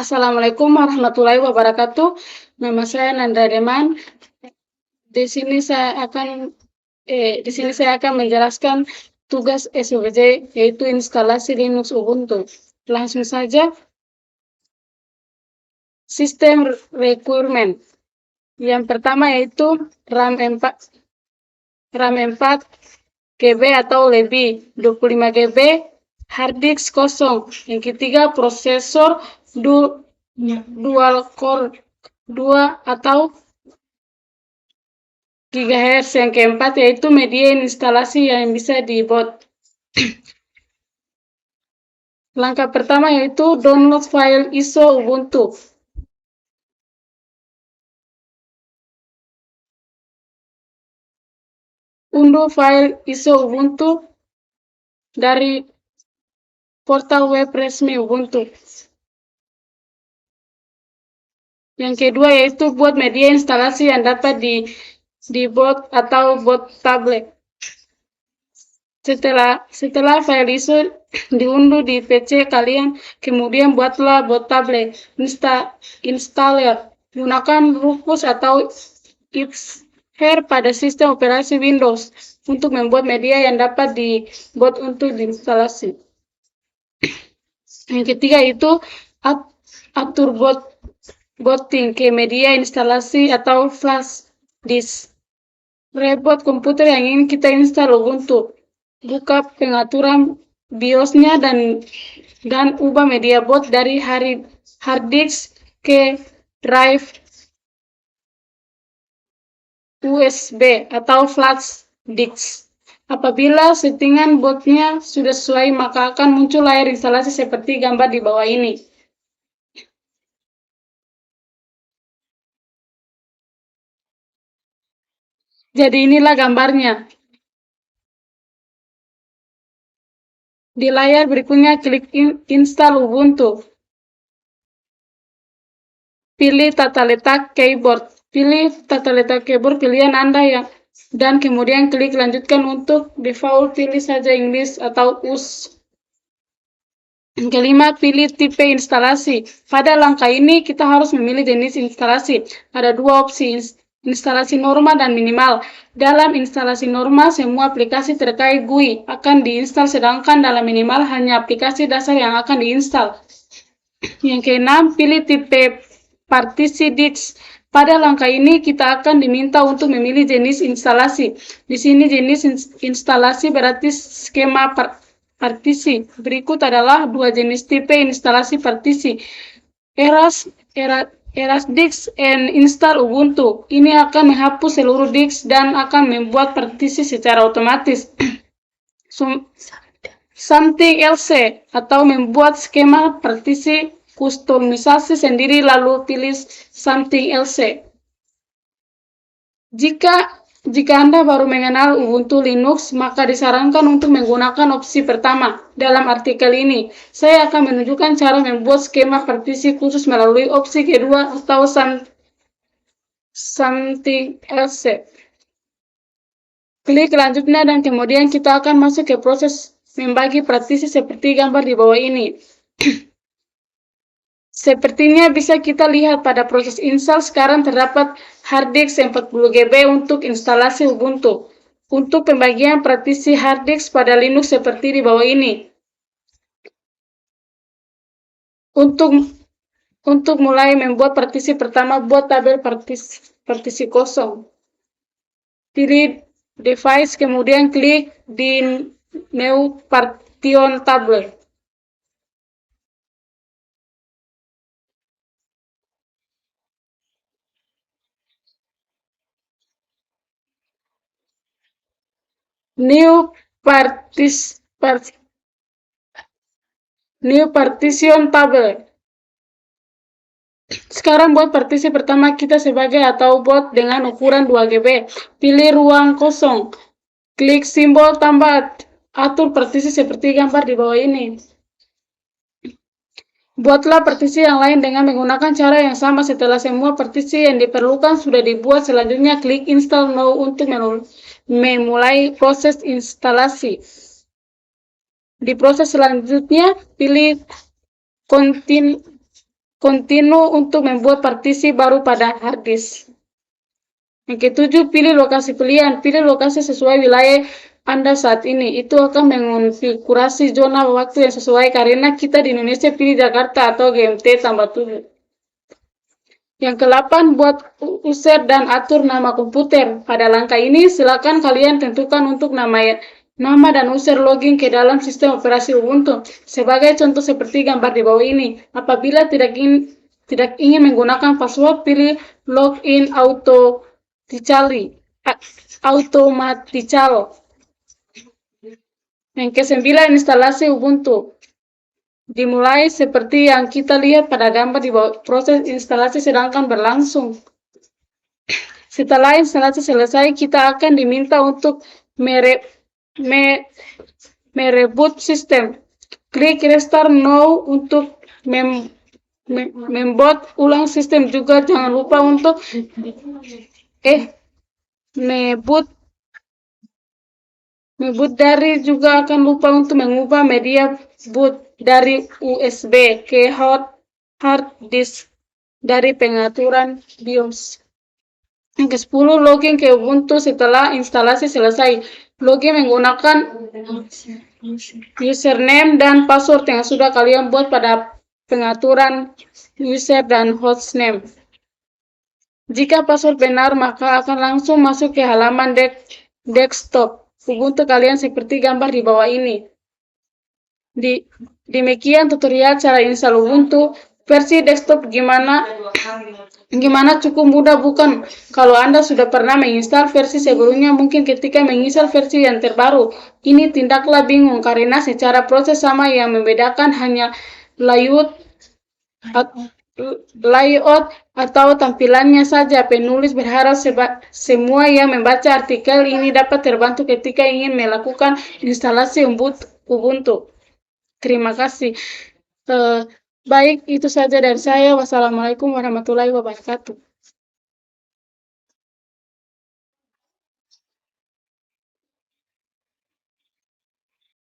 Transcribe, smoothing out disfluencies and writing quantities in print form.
Assalamualaikum warahmatullahi wabarakatuh. Nama saya Nandra Deman. Di sini saya akan menjelaskan tugas SOBJ, yaitu instalasi Linux Ubuntu. Langsung saja, sistem requirement. Yang pertama yaitu RAM 4 GB atau lebih, 25 GB, hard disk kosong. Yang ketiga, prosesor dual core 2 atau GHz. Yang keempat yaitu media instalasi yang bisa dibuat. Langkah pertama yaitu download file ISO Ubuntu. Unduh file ISO Ubuntu dari portal web resmi Ubuntu. Yang kedua yaitu buat media instalasi yang dapat dibuat atau buat tablet. Setelah file ISO diunduh di PC kalian, kemudian buatlah buat tablet installer. Gunakan Rufus atau Xfer pada sistem operasi Windows untuk membuat media yang dapat dibuat untuk diinstalasi. Yang ketiga itu atur booting ke media instalasi atau flash disk. Reboot komputer yang ingin kita install Ubuntu. Buka pengaturan BIOS-nya dan ubah media boot dari hard disk ke drive USB atau flash disk. Apabila settingan bootnya sudah sesuai, maka akan muncul layar instalasi seperti gambar di bawah ini. Jadi inilah gambarnya. Di layar berikutnya klik install Ubuntu. Pilih tata letak keyboard. Pilih tata letak keyboard pilihan Anda dan kemudian klik lanjutkan. Untuk default pilih saja Inggris atau US. Kelima, pilih tipe instalasi. Pada langkah ini kita harus memilih jenis instalasi. Ada dua opsi, instalasi normal dan minimal. Dalam instalasi normal, semua aplikasi terkait GUI akan diinstal, sedangkan dalam minimal hanya aplikasi dasar yang akan diinstal. Yang keenam, pilih tipe partisi disk. Pada langkah ini kita akan diminta untuk memilih jenis instalasi. Di sini jenis instalasi berarti skema partisi. Berikut adalah dua jenis tipe instalasi partisi. Erase disk and install Ubuntu. Ini akan menghapus seluruh disk dan akan membuat partisi secara otomatis. Something else atau membuat skema partisi kustomisasi sendiri, lalu pilih something else. Jika Anda baru mengenal Ubuntu Linux, maka disarankan untuk menggunakan opsi pertama. Dalam artikel ini, saya akan menunjukkan cara membuat skema partisi khusus melalui opsi kedua atau something else. Klik lanjutnya dan kemudian kita akan masuk ke proses membagi partisi seperti gambar di bawah ini. Sepertinya bisa kita lihat pada proses install sekarang terdapat hard disk 40 GB untuk instalasi Ubuntu. Untuk pembagian partisi hard disk pada Linux seperti di bawah ini. Untuk mulai membuat partisi pertama, buat tabel partisi kosong. Pilih device, kemudian klik di New Partition Table. New Partition Table. Sekarang buat partisi pertama kita sebagai atau buat dengan ukuran 2 GB. Pilih ruang kosong. Klik simbol tambah. Atur partisi seperti gambar di bawah ini. Buatlah partisi yang lain dengan menggunakan cara yang sama. Setelah semua partisi yang diperlukan sudah dibuat, selanjutnya klik install now untuk memulai proses instalasi. Di proses selanjutnya pilih kontinu untuk membuat partisi baru pada hard disk. Yang ketujuh, pilih lokasi pilihan. Pilih lokasi sesuai wilayah Anda saat ini. Itu akan mengonfigurasi zona waktu yang sesuai karena kita di Indonesia pilih Jakarta atau GMT tambah 7. Yang ke-8, buat user dan atur nama komputer. Pada langkah ini, silakan kalian tentukan untuk nama dan user login ke dalam sistem operasi Ubuntu. Sebagai contoh seperti gambar di bawah ini. Apabila tidak ingin menggunakan password, pilih login automatically. Yang ke-9, instalasi Ubuntu. Dimulai seperti yang kita lihat pada gambar di bawah. Proses instalasi sedang berlangsung. Setelah instalasi selesai, kita akan diminta untuk mereboot sistem. Klik restart now untuk membuat ulang sistem. Juga jangan lupa untuk meboot dari juga akan lupa untuk mengubah media boot dari USB ke hard disk dari pengaturan BIOS. Yang ke-10, login ke Ubuntu setelah instalasi selesai. Login menggunakan username dan password yang sudah kalian buat pada pengaturan user dan hostname. Jika password benar, maka akan langsung masuk ke halaman desktop Ubuntu kalian seperti gambar di bawah ini. Demikian tutorial cara install Ubuntu versi desktop. Gimana cukup mudah, bukan? Kalau Anda sudah pernah menginstal versi sebelumnya, mungkin ketika menginstal versi yang terbaru ini tidaklah bingung karena secara proses sama, yang membedakan hanya layout atau tampilannya saja. Penulis berharap semua yang membaca artikel ini dapat terbantu ketika ingin melakukan instalasi Ubuntu. Terima kasih. Baik, itu saja dari saya. Wassalamualaikum warahmatullahi wabarakatuh.